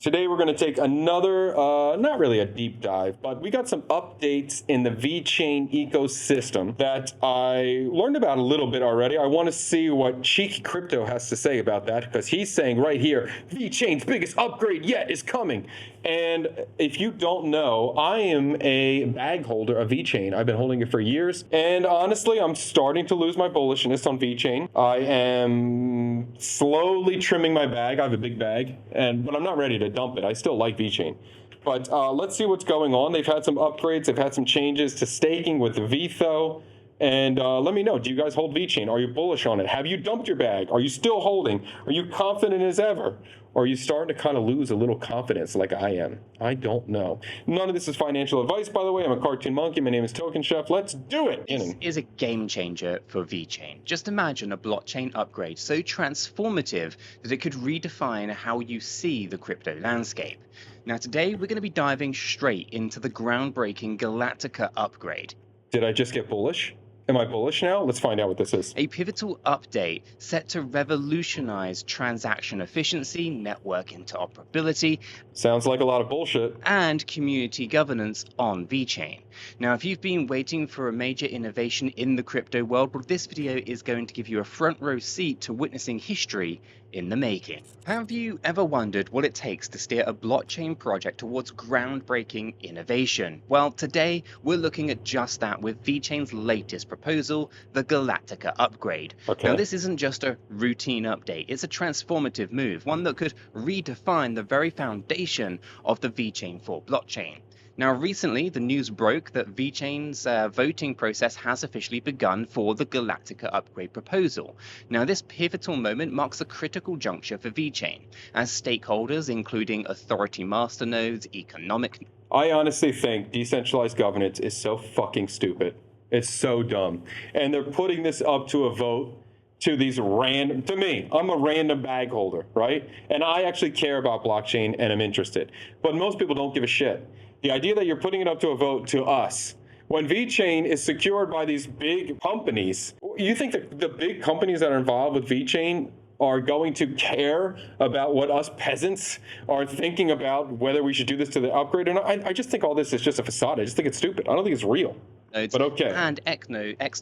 Today we're going to take another, not really a deep dive, but we got some updates in the Vechain ecosystem that I learned about a little bit already. I want to see what Cheeky Crypto has to say about that, because he's saying right here, Vechain's biggest upgrade yet is coming. And if you don't know, I am a bag holder of Vechain. I've been holding it for years, and honestly, I'm starting to lose my bullishness on Vechain. I am slowly trimming my bag. I have a big bag, but I'm not ready to dump it. I still like Vechain. But let's see what's going on. They've had some upgrades. They've had some changes to staking with the VTHO. And let me know, do you guys hold Vechain? Are you bullish on it? Have you dumped your bag? Are you still holding? Are you confident as ever? Or are you starting to kind of lose a little confidence like I am? I don't know. None of this is financial advice, by the way. I'm a cartoon monkey. My name is Token Chef. Let's do it. This is a game changer for Vechain. Just imagine a blockchain upgrade so transformative that it could redefine how you see the crypto landscape. Now today we're going to be diving straight into the groundbreaking Galactica upgrade. Did I just get bullish? Am I bullish now? Let's find out what this is. A pivotal update set to revolutionize transaction efficiency, network interoperability. Sounds like a lot of bullshit. And community governance on Vechain. Now, if you've been waiting for a major innovation in the crypto world, well, this video is going to give you a front row seat to witnessing history in the making. Have you ever wondered what it takes to steer a blockchain project towards groundbreaking innovation? Well, today we're looking at just that with Vechain's latest proposal, the Galactica upgrade. Okay. Now, this isn't just a routine update, it's a transformative move, one that could redefine the very foundation of the Vechain 4 blockchain. Now, recently, the news broke that Vechain's voting process has officially begun for the Galactica upgrade proposal. Now, this pivotal moment marks a critical juncture for Vechain, as stakeholders, including authority masternodes, economic... I honestly think decentralized governance is so fucking stupid. It's so dumb. And they're putting this up to a vote to these random, to me, I'm a random bag holder, right? And I actually care about blockchain and I'm interested. But most people don't give a shit. The idea that you're putting it up to a vote to us, when Vechain is secured by these big companies, you think that the big companies that are involved with Vechain are going to care about what us peasants are thinking about, whether we should do this to the upgrade or not? I just think all this is just a facade. I just think it's stupid. I don't think it's real. But okay. And X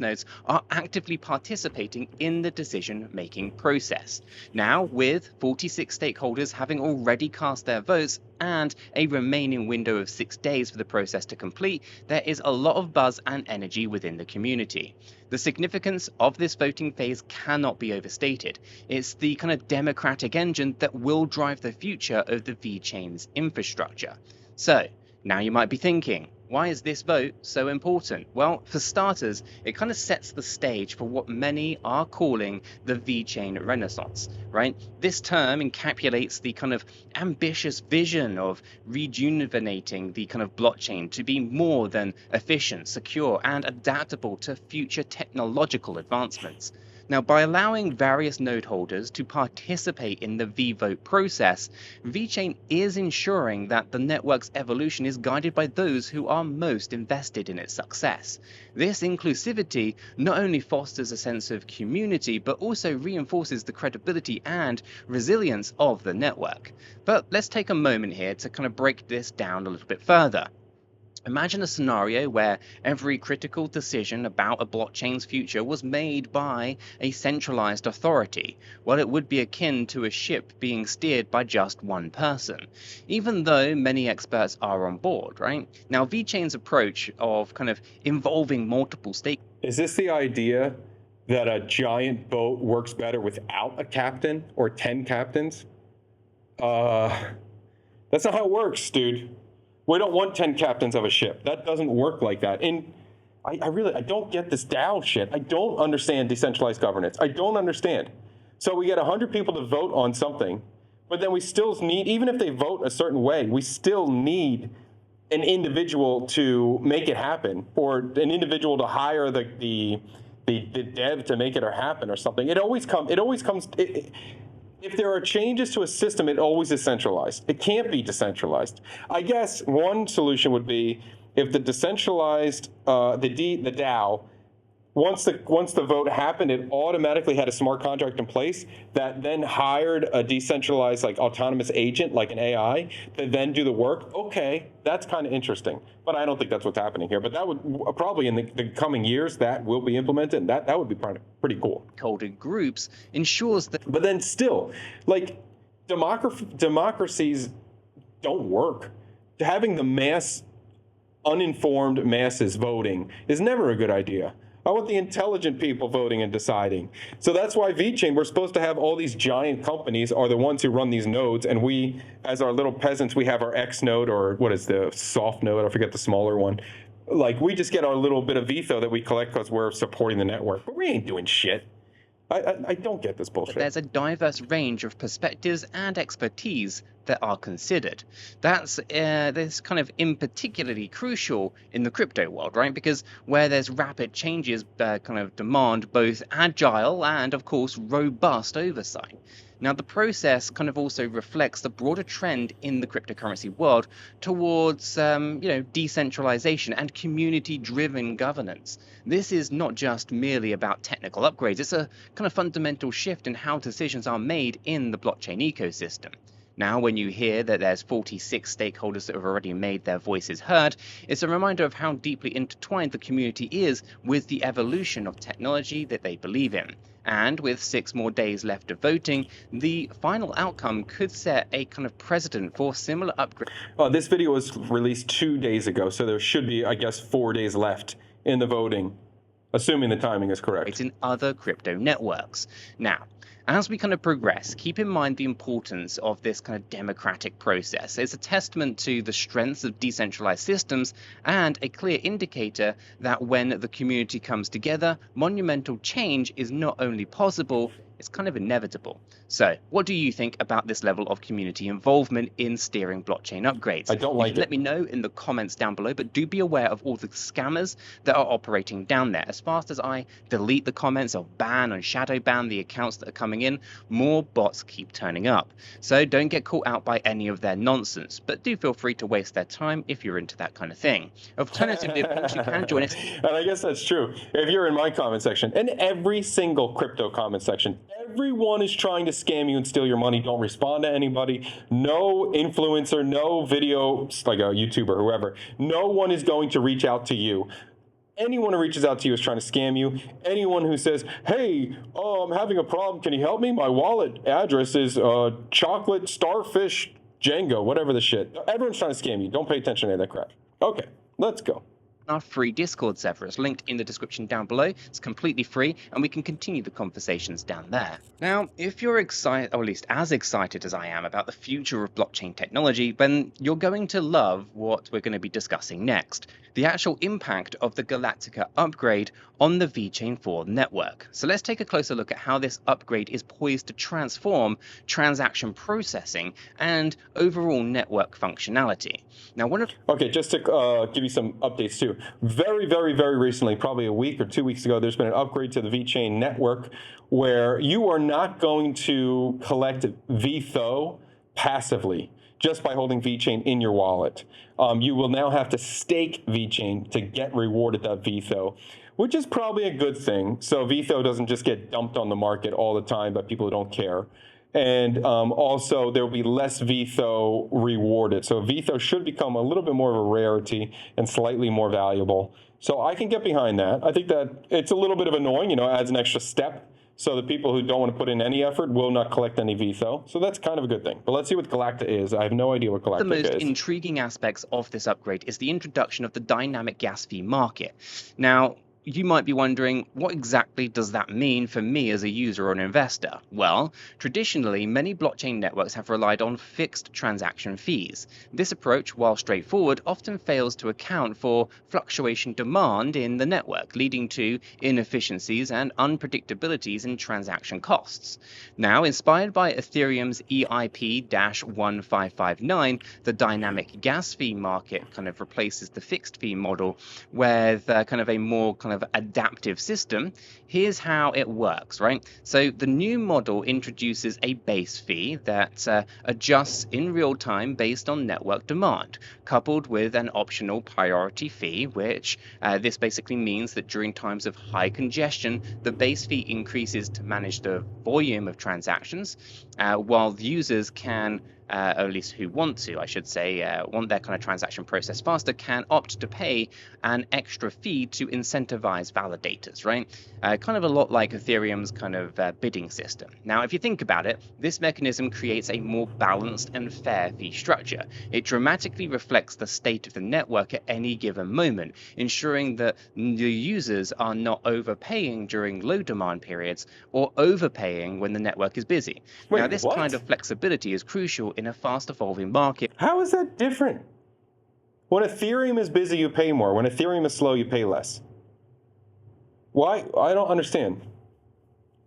nodes are actively participating in the decision-making process. Now, with 46 stakeholders having already cast their votes and a remaining window of 6 days for the process to complete, there is a lot of buzz and energy within the community. The significance of this voting phase cannot be overstated. It's the kind of democratic engine that will drive the future of the Vechain's infrastructure. So, now you might be thinking, why is this vote so important? Well, for starters, it kind of sets the stage for what many are calling the Vechain Renaissance, right? This term encapsulates the kind of ambitious vision of rejuvenating the kind of blockchain to be more than efficient, secure, and adaptable to future technological advancements. Now, by allowing various node holders to participate in the V-vote process, Vechain is ensuring that the network's evolution is guided by those who are most invested in its success. This inclusivity not only fosters a sense of community, but also reinforces the credibility and resilience of the network. But let's take a moment here to kind of break this down a little bit further. Imagine a scenario where every critical decision about a blockchain's future was made by a centralized authority. Well, it would be akin to a ship being steered by just one person, even though many experts are on board, right? Now, Vechain's approach of kind of involving multiple stakeholders... Is this the idea that a giant boat works better without a captain or 10 captains? That's not how it works, dude. We don't want 10 captains of a ship. That doesn't work like that. And I don't get this DAO shit. I don't understand decentralized governance. I don't understand. So we get 100 people to vote on something, but then we still need, even if they vote a certain way, we still need an individual to make it happen, or an individual to hire the dev to make it happen or something. It always comes. If there are changes to a system, it always is centralized. It can't be decentralized. I guess one solution would be if the decentralized, the DAO once the vote happened, it automatically had a smart contract in place that then hired a decentralized, like, autonomous agent, like an AI, to then do the work. Okay, that's kind of interesting, but I don't think that's what's happening here. But that would probably in the coming years that will be implemented, and that would be pretty cool. Coded groups ensures that. But then still, like, democracies don't work. Having the uninformed masses voting is never a good idea. I want the intelligent people voting and deciding. So that's why Vechain, we're supposed to have all these giant companies are the ones who run these nodes, and we, as our little peasants, we have our X node, or what is the soft node? I forget the smaller one. Like, we just get our little bit of VETHO that we collect because we're supporting the network, but we ain't doing shit. I don't get this bullshit. There's a diverse range of perspectives and expertise that are considered. That's kind of in particularly crucial in the crypto world, right? Because where there's rapid changes, kind of demand both agile and, of course, robust oversight. Now, the process kind of also reflects the broader trend in the cryptocurrency world towards, decentralization and community-driven governance. This is not just merely about technical upgrades. It's a kind of fundamental shift in how decisions are made in the blockchain ecosystem. Now, when you hear that there's 46 stakeholders that have already made their voices heard, it's a reminder of how deeply intertwined the community is with the evolution of technology that they believe in. And with 6 more days left of voting, the final outcome could set a kind of precedent for similar upgrades. This video was released 2 days ago, so there should be, I guess, 4 days left in the voting, assuming the timing is correct. It's in other crypto networks. Now, as we kind of progress, keep in mind the importance of this kind of democratic process. It's a testament to the strengths of decentralized systems and a clear indicator that when the community comes together, monumental change is not only possible, it's kind of inevitable. So, what do you think about this level of community involvement in steering blockchain upgrades? I don't like it. Let me know in the comments down below, but do be aware of all the scammers that are operating down there. As fast as I delete the comments or ban and shadow ban the accounts that are coming in, more bots keep turning up. So don't get caught out by any of their nonsense, but do feel free to waste their time if you're into that kind of thing. Alternatively, of course, you can join us. And I guess that's true. If you're in my comment section, and every single crypto comment section, everyone is trying to scam you and steal your money. Don't respond to anybody. No influencer, no video, like a YouTuber, whoever. No one is going to reach out to you. Anyone who reaches out to you is trying to scam you. Anyone who says, hey, I'm having a problem. Can you help me? My wallet address is chocolate starfish Django, whatever the shit. Everyone's trying to scam you. Don't pay attention to any of that crap. Okay, let's go. Our free Discord server is linked in the description down below. It's completely free and we can continue the conversations down there. Now, if you're excited, or at least as excited as I am about the future of blockchain technology, then you're going to love what we're going to be discussing next. The actual impact of the Galactica upgrade on the Vechain 4 network. So let's take a closer look at how this upgrade is poised to transform transaction processing and overall network functionality. Now, Okay, just to give you some updates too. Very, very, very recently, probably a week or 2 weeks ago, there's been an upgrade to the Vechain network where you are not going to collect VETHO passively just by holding Vechain in your wallet. You will now have to stake Vechain to get rewarded that VETHO, which is probably a good thing. So VETHO doesn't just get dumped on the market all the time by people who don't care. And also, there will be less VETHO rewarded. So VETHO should become a little bit more of a rarity and slightly more valuable. So I can get behind that. I think that it's a little bit of annoying, adds an extra step. So the people who don't want to put in any effort will not collect any VETHO. So that's kind of a good thing. But let's see what Galactica is. I have no idea what Galactica is. The most intriguing aspects of this upgrade is the introduction of the dynamic gas fee market. Now, you might be wondering, what exactly does that mean for me as a user or an investor? Well, traditionally, many blockchain networks have relied on fixed transaction fees. This approach, while straightforward, often fails to account for fluctuation demand in the network, leading to inefficiencies and unpredictabilities in transaction costs. Now, inspired by Ethereum's EIP-1559, the dynamic gas fee market kind of replaces the fixed fee model with kind of a more kind of of adaptive system, here's how it works, right? So the new model introduces a base fee that adjusts in real time based on network demand, coupled with an optional priority fee, which this basically means that during times of high congestion, the base fee increases to manage the volume of transactions, while the users can or at least who want to, I should say, want their kind of transaction process faster, can opt to pay an extra fee to incentivize validators, right? Kind of a lot like Ethereum's kind of bidding system. Now, if you think about it, this mechanism creates a more balanced and fair fee structure. It dramatically reflects the state of the network at any given moment, ensuring that the users are not overpaying during low demand periods or overpaying when the network is busy. Wait, Now, this what? kind of flexibility is crucial in a fast evolving market. How is that different? When Ethereum is busy, you pay more. When Ethereum is slow, you pay less. Why? I don't understand.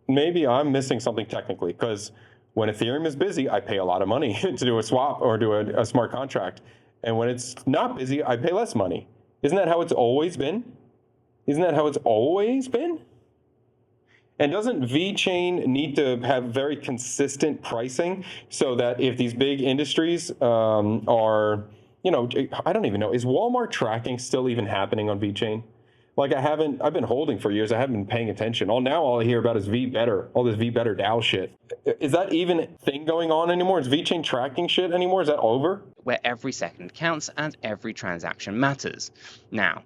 Maybe I'm missing something technically, because when Ethereum is busy, I pay a lot of money to do a swap or do a smart contract. And when it's not busy, I pay less money. Isn't that how it's always been? Isn't that how it's always been? And doesn't Vechain need to have very consistent pricing so that if these big industries are, I don't even know, is Walmart tracking still even happening on Vechain? Like I've been holding for years. I haven't been paying attention. All I hear about is all this VBetter DAO shit. Is that even a thing going on anymore? Is Vechain tracking shit anymore? Is that over? Where every second counts and every transaction matters. Now,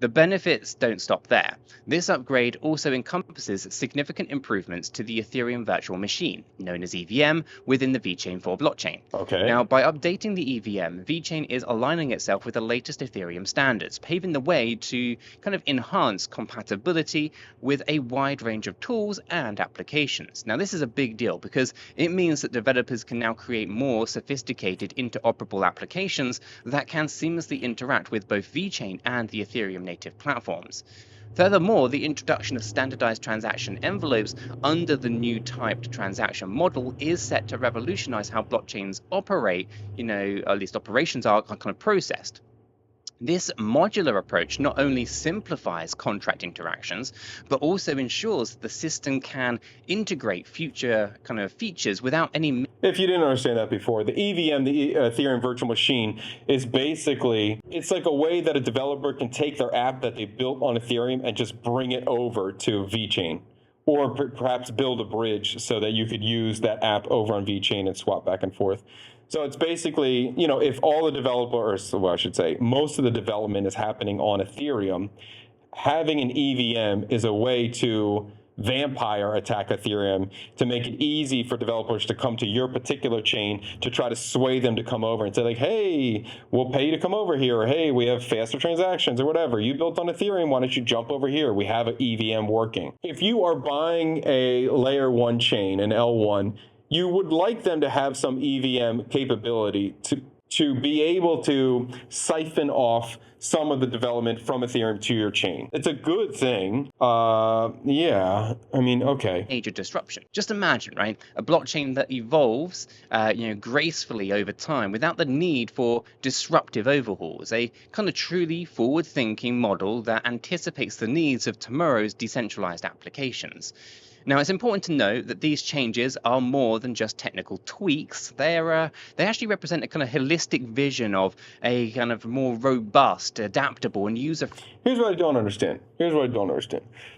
the benefits don't stop there. This upgrade also encompasses significant improvements to the Ethereum virtual machine, known as EVM, within the Vechain 4 blockchain. Okay. Now, by updating the EVM, Vechain is aligning itself with the latest Ethereum standards, paving the way to kind of enhance compatibility with a wide range of tools and applications. Now, this is a big deal because it means that developers can now create more sophisticated interoperable applications that can seamlessly interact with both Vechain and the Ethereum native platforms. Furthermore, the introduction of standardized transaction envelopes under the new typed transaction model is set to revolutionize how blockchains operate, at least operations are kind of processed. This modular approach not only simplifies contract interactions, but also ensures the system can integrate future kind of features without any... If you didn't understand that before, the EVM, the Ethereum virtual machine, is basically, it's like a way that a developer can take their app that they built on Ethereum and just bring it over to Vechain. Or perhaps build a bridge so that you could use that app over on Vechain and swap back and forth. So it's basically, if all the developers, well, I should say, most of the development is happening on Ethereum, having an EVM is a way to vampire attack Ethereum to make it easy for developers to come to your particular chain to try to sway them to come over and say like, hey, we'll pay you to come over here, or hey, we have faster transactions or whatever. You built on Ethereum, why don't you jump over here? We have an EVM working. If you are buying a layer 1 chain, an L1, you would like them to have some EVM capability to be able to siphon off some of the development from Ethereum to your chain. It's a good thing. Yeah, I mean, okay. Major disruption. Just imagine, right? A blockchain that evolves, gracefully over time without the need for disruptive overhauls. A kind of truly forward-thinking model that anticipates the needs of tomorrow's decentralized applications. Now, it's important to note that these changes are more than just technical tweaks. They actually represent a kind of holistic vision of a kind of more robust, adaptable, and user. Here's what I don't understand.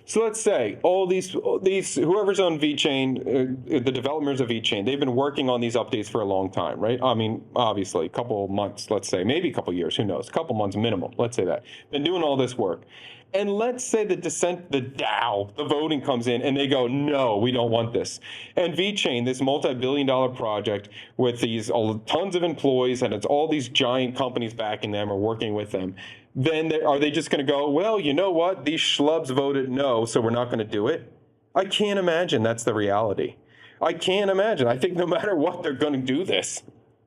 So let's say all these whoever's on Vechain, the developers of Vechain, they've been working on these updates for a long time, right? I mean, obviously, a couple months, let's say, maybe a couple years, who knows? A couple months minimum, let's say that. Been doing all this work. And let's say the DAO, the voting comes in and they go, no, we don't want this. And Vechain, this multi-billion-dollar project with these tons of employees and it's all these giant companies backing them or working with them, then are they just going to go, well, you know what? These schlubs voted no, so we're not going to do it? I can't imagine that's the reality. I can't imagine. I think no matter what, they're going to do this.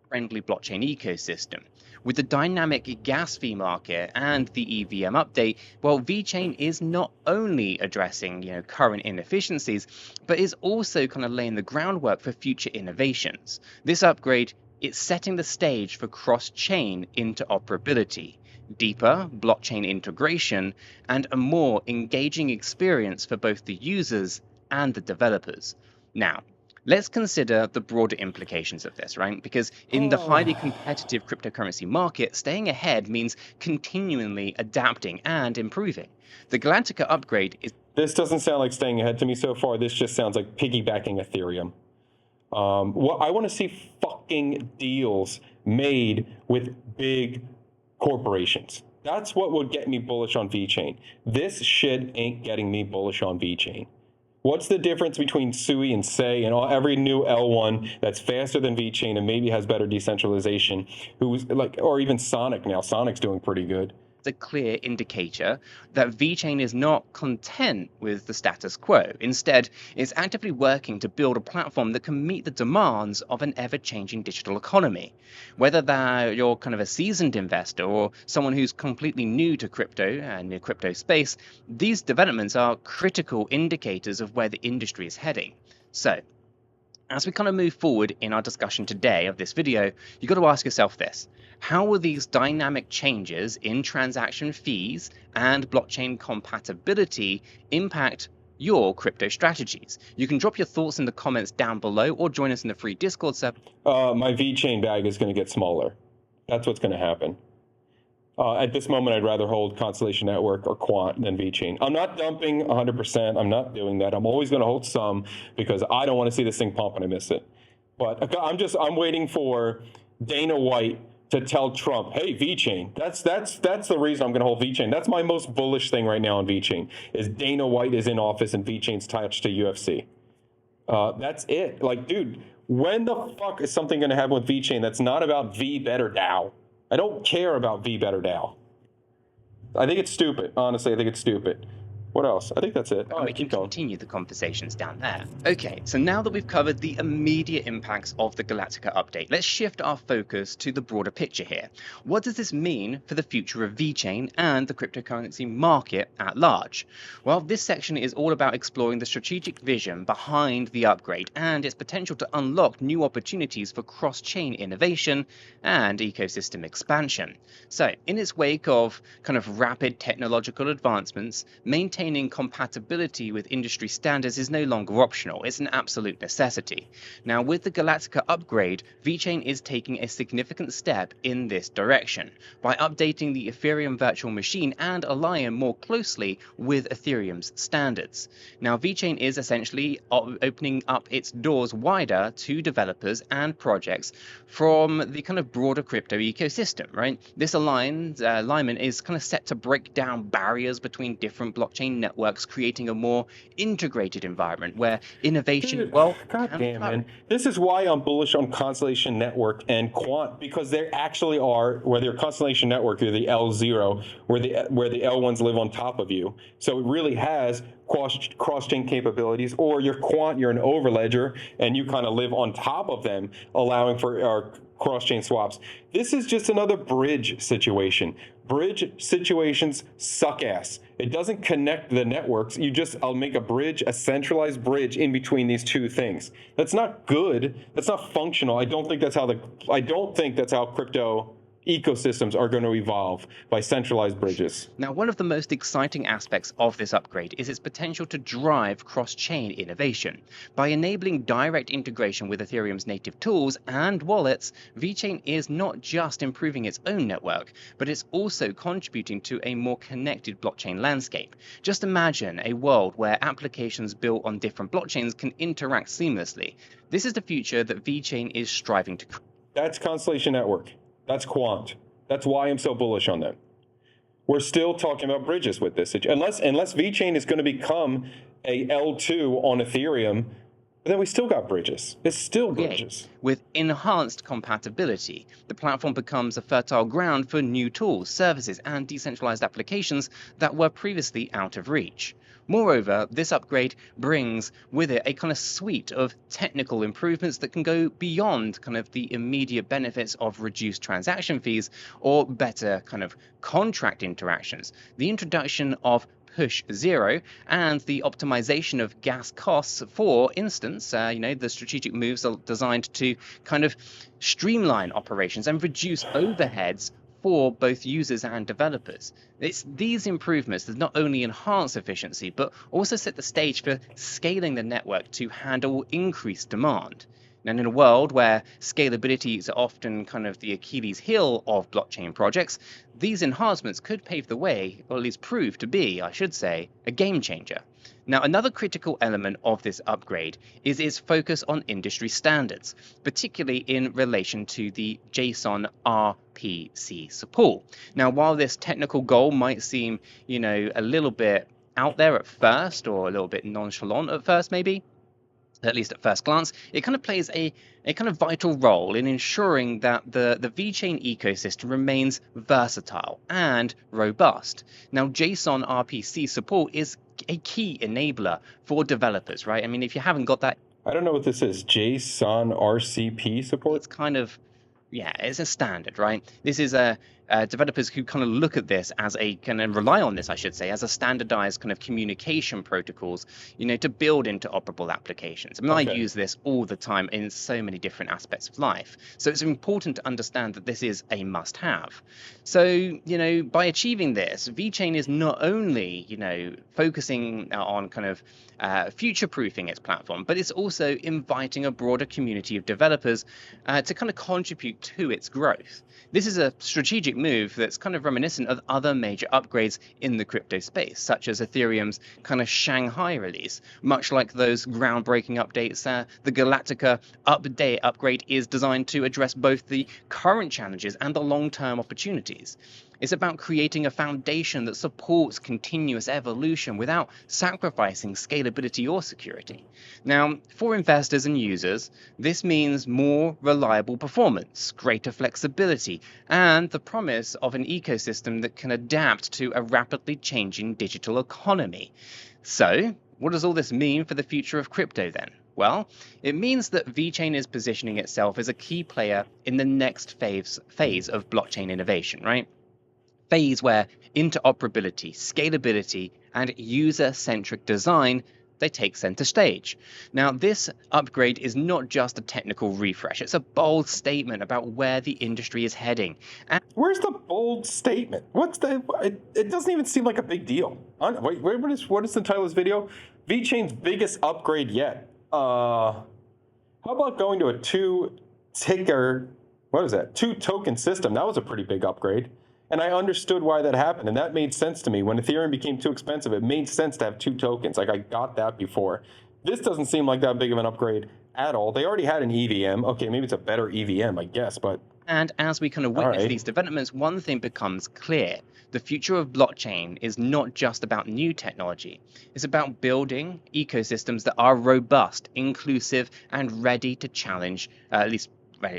Friendly blockchain ecosystem. With the dynamic gas fee market and the EVM update, well, Vechain is not only addressing current inefficiencies, but is also kind of laying the groundwork for future innovations. This upgrade is setting the stage for cross-chain interoperability. deeper blockchain integration, and a more engaging experience for both the users and the developers. Now, let's consider the broader implications of this, right? Because in the highly competitive cryptocurrency market, staying ahead means continually adapting and improving. The Galactica upgrade is. This doesn't sound like staying ahead to me so far. This just sounds like piggybacking Ethereum. I want to see fucking deals made with big corporations. That's what would get me bullish on Vechain. This shit ain't getting me bullish on Vechain. What's the difference between Sui and Sei and every new L1 that's faster than Vechain and maybe has better decentralization? Who's like, or even Sonic now. Sonic's doing pretty good. A clear indicator that Vechain is not content with the status quo. Instead, it's actively working to build a platform that can meet the demands of an ever-changing digital economy. Whether you're kind of a seasoned investor or someone who's completely new to crypto and the crypto space, these developments are critical indicators of where the industry is heading. So, as we kind of move forward in our discussion today of this video, you've got to ask yourself this. How will these dynamic changes in transaction fees and blockchain compatibility impact your crypto strategies? You can drop your thoughts in the comments down below or join us in the free Discord server. My Vechain bag is going to get smaller. That's what's going to happen. At this moment, I'd rather hold Constellation Network or Quant than Vechain. I'm not dumping 100%. I'm not doing that. I'm always going to hold some because I don't want to see this thing pump and I miss it. But I'm waiting for Dana White to tell Trump, hey, Vechain. That's the reason I'm going to hold Vechain. That's my most bullish thing right now on Vechain is Dana White is in office and Vechain's attached to UFC. That's it. Like, dude, when the fuck is something going to happen with Vechain that's not about V better DAO? I don't care about V better DAO. I think it's stupid. Honestly, I think it's stupid. What else? I think that's it. And we can continue the conversations down there. Okay, so now that we've covered the immediate impacts of the Galactica update, let's shift our focus to the broader picture here. What does this mean for the future of Vechain and the cryptocurrency market at large? Well, this section is all about exploring the strategic vision behind the upgrade and its potential to unlock new opportunities for cross-chain innovation and ecosystem expansion. So, in its wake of kind of rapid technological advancements, maintaining compatibility with industry standards is no longer optional. It's an absolute necessity. Now, with the Galactica upgrade, Vechain is taking a significant step in this direction by updating the Ethereum virtual machine and aligning more closely with Ethereum's standards. Now, Vechain is essentially opening up its doors wider to developers and projects from the kind of broader crypto ecosystem, right? This alignment is kind of set to break down barriers between different blockchain networks, creating a more integrated environment where innovation, God damn, man. This is why I'm bullish on Constellation Network and Quant, because they actually are, whether you're Constellation Network, you're the L0, where the L1s live on top of you. So it really has cross-chain capabilities, or you're Quant, you're an overledger, and you kind of live on top of them, allowing for our cross-chain swaps. This is just another bridge situation. Bridge situations suck ass. It doesn't connect the networks. I'll make a bridge, a centralized bridge in between these two things. That's not good. That's not functional. I don't think that's how crypto ecosystems are going to evolve, by centralized bridges. Now, one of the most exciting aspects of this upgrade is its potential to drive cross-chain innovation. By enabling direct integration with Ethereum's native tools and wallets, Vechain is not just improving its own network, but it's also contributing to a more connected blockchain landscape. Just imagine a world where applications built on different blockchains can interact seamlessly. This is the future that Vechain is striving to create. That's Constellation Network. That's Quant. That's why I'm so bullish on them. We're still talking about bridges with this. Unless Vechain is going to become a L2 on Ethereum, then we still got bridges. It's still bridges. With enhanced compatibility, the platform becomes a fertile ground for new tools, services, and decentralized applications that were previously out of reach. Moreover, this upgrade brings with it a kind of suite of technical improvements that can go beyond kind of the immediate benefits of reduced transaction fees or better kind of contract interactions. The introduction of Push Zero and the optimization of gas costs, for instance, the strategic moves are designed to kind of streamline operations and reduce overheads for both users and developers. It's these improvements that not only enhance efficiency, but also set the stage for scaling the network to handle increased demand. And in a world where scalability is often kind of the Achilles heel of blockchain projects, these enhancements could pave the way, or at least prove to be, I should say, a game changer. Now, another critical element of this upgrade is its focus on industry standards, particularly in relation to the JSON RPC support. Now, while this technical goal might seem, a little bit out there at first, or a little bit nonchalant at first, maybe, at least at first glance, it kind of plays a kind of vital role in ensuring that the Vechain ecosystem remains versatile and robust. Now, JSON RPC support is a key enabler for developers, right? I mean, if you haven't got that, I don't know what this is. JSON RCP support? it's kind of, yeah, it's a standard, right? This is developers who kind of look at this as rely on this, I should say, as a standardized kind of communication protocols, to build interoperable applications. I mean, I use this all the time in so many different aspects of life. So it's important to understand that this is a must-have. So, by achieving this, Vechain is not only, focusing on kind of future-proofing its platform, but it's also inviting a broader community of developers to kind of contribute to its growth. This is a strategic move that's kind of reminiscent of other major upgrades in the crypto space, such as Ethereum's kind of Shanghai release. Much like those groundbreaking updates, the Galactica upgrade is designed to address both the current challenges and the long-term opportunities. It's about creating a foundation that supports continuous evolution without sacrificing scalability or security. Now, for investors and users, this means more reliable performance, greater flexibility, and the promise of an ecosystem that can adapt to a rapidly changing digital economy. So, what does all this mean for the future of crypto then? Well, it means that Vechain is positioning itself as a key player in the next phase of blockchain innovation, right? Phase where interoperability, scalability, and user-centric design, they take center stage. Now, this upgrade is not just a technical refresh. It's a bold statement about where the industry is heading. And where's the bold statement? It doesn't even seem like a big deal. Wait, what is the title of this video? Vechain's biggest upgrade yet. How about going to a two token system? That was a pretty big upgrade. And I understood why that happened, and that made sense to me. When Ethereum became too expensive, it made sense to have 2 tokens. Like, I got that before. This doesn't seem like that big of an upgrade at all. They already had an EVM. Okay, maybe it's a better EVM, I guess, but... And as we kind of witness these developments, one thing becomes clear. The future of blockchain is not just about new technology. It's about building ecosystems that are robust, inclusive, and ready to challenge, at least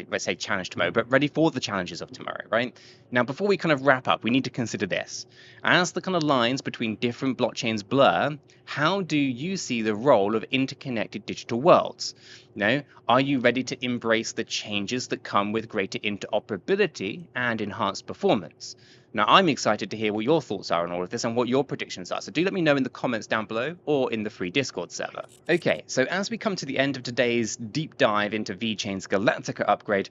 let's say challenge tomorrow, but ready for the challenges of tomorrow, right? Now, before we kind of wrap up, we need to consider this. As the kind of lines between different blockchains blur, how do you see the role of interconnected digital worlds? Are you ready to embrace the changes that come with greater interoperability and enhanced performance? Now, I'm excited to hear what your thoughts are on all of this and what your predictions are. So do let me know in the comments down below or in the free Discord server. Okay, so as we come to the end of today's deep dive into Vechain's Galactica upgrade,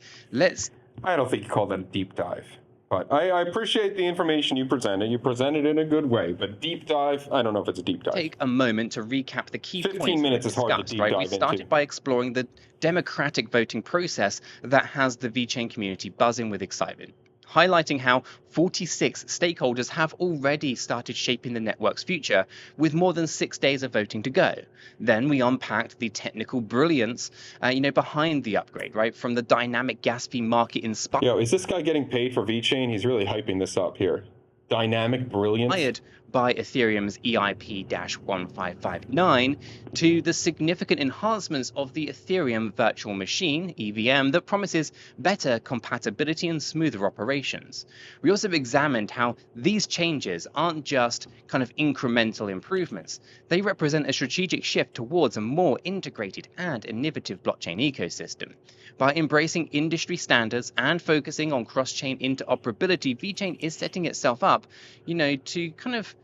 I don't think you call that a deep dive. But I appreciate the information you presented. You presented it in a good way. But deep dive, I don't know if it's a deep dive. Take a moment to recap the key points 15 minutes is hard to deep dive into. We started by exploring the democratic voting process that has the Vechain community buzzing with excitement, highlighting how 46 stakeholders have already started shaping the network's future, with more than 6 days of voting to go. Then we unpacked the technical brilliance, behind the upgrade, right? From the dynamic gas fee market inspired. Yo, is this guy getting paid for Vechain? He's really hyping this up here. Dynamic brilliance. By Ethereum's EIP-1559 to the significant enhancements of the Ethereum virtual machine, EVM, that promises better compatibility and smoother operations. We also examined how these changes aren't just kind of incremental improvements. They represent a strategic shift towards a more integrated and innovative blockchain ecosystem. By embracing industry standards and focusing on cross-chain interoperability, Vechain is setting itself up, to kind of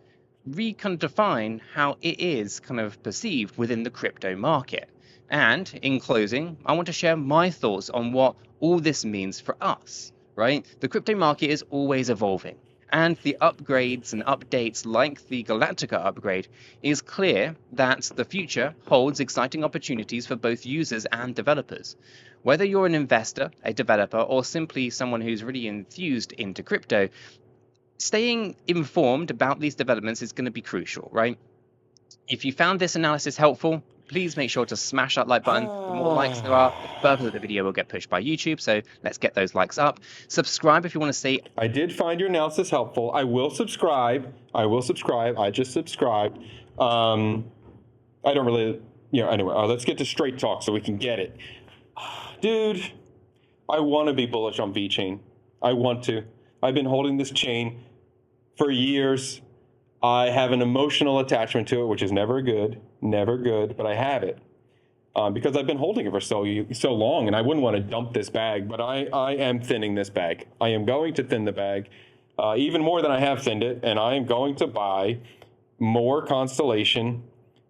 define how it is kind of perceived within the crypto market. And in closing, I want to share my thoughts on what all this means for us, right? The crypto market is always evolving. And the upgrades and updates like the Galactica upgrade is clear that the future holds exciting opportunities for both users and developers. Whether you're an investor, a developer, or simply someone who's really enthused into crypto, staying informed about these developments is going to be crucial, right? If you found this analysis helpful, please make sure to smash that like button. The more likes there are, the further the video will get pushed by YouTube. So let's get those likes up. Subscribe if you want to see. I did find your analysis helpful. I will subscribe. I just subscribed. I don't really, anyway, let's get to straight talk so we can get it. Dude, I want to be bullish on Vechain. I want to. I've been holding this chain for years. I have an emotional attachment to it, which is never good, but I have it because I've been holding it for so long, and I wouldn't want to dump this bag, but I am thinning this bag. I am going to thin the bag even more than I have thinned it, and I am going to buy more Constellation,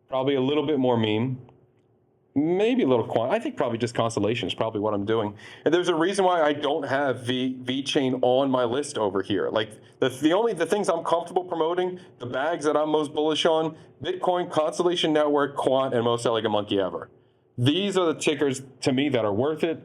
probably a little bit more meme, maybe a little quant. I think probably just Constellation is probably what I'm doing. And there's a reason why I don't have Vechain on my list over here. Like the things I'm comfortable promoting, the bags that I'm most bullish on: Bitcoin, Constellation Network, Quant, and Most Elegant Monkey Ever. These are the tickers to me that are worth it.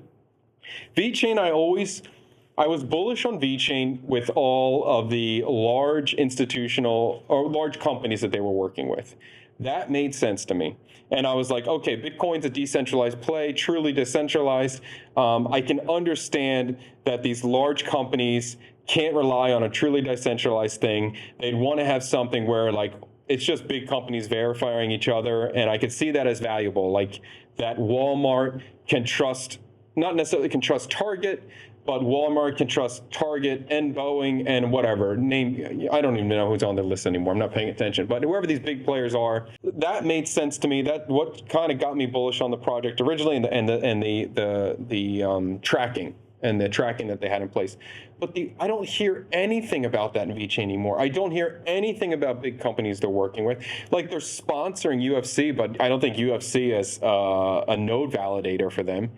Vechain, I was bullish on Vechain with all of the large institutional or large companies that they were working with. That made sense to me. And I was like, okay, Bitcoin's a decentralized play, truly decentralized. I can understand that these large companies can't rely on a truly decentralized thing. They'd want to have something where like it's just big companies verifying each other. And I could see that as valuable. Like that Walmart can trust, not necessarily can trust Target, but Walmart can trust Target and Boeing and whatever. I don't even know who's on the list anymore. I'm not paying attention. But whoever these big players are, that made sense to me. That what kind of got me bullish on the project originally, and the tracking and the tracking that they had in place. But I don't hear anything about that in Vechain anymore. I don't hear anything about big companies they're working with. Like they're sponsoring UFC, but I don't think UFC is a node validator for them.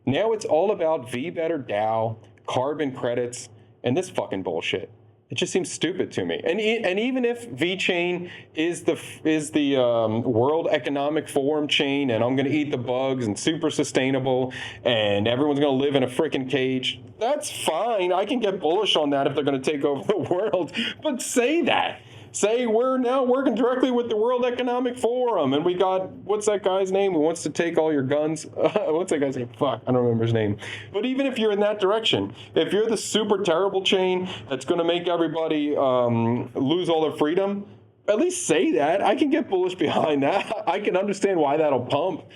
Now it's all about VBetter DAO, carbon credits, and this fucking bullshit. It just seems stupid to me. And even if Vechain is the World Economic Forum chain, and I'm going to eat the bugs and super sustainable, and everyone's going to live in a freaking cage, that's fine. I can get bullish on that if they're going to take over the world. But say that. Say we're now working directly with the World Economic Forum, and we got, what's that guy's name who wants to take all your guns? What's that guy's name? Fuck, I don't remember his name. But even if you're in that direction, if you're the super terrible chain that's going to make everybody lose all their freedom, at least say that. I can get bullish behind that. I can understand why that'll pump.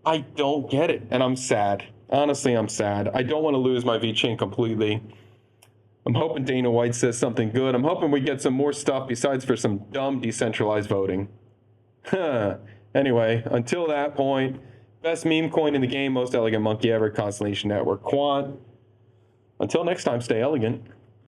I don't get it, and I'm sad. Honestly, I'm sad. I don't want to lose my Vechain completely. I'm hoping Dana White says something good. I'm hoping we get some more stuff besides for some dumb decentralized voting. Anyway, until that point, best meme coin in the game, Most Elegant Monkey Ever, Constellation Network, Quant. Until next time, stay elegant.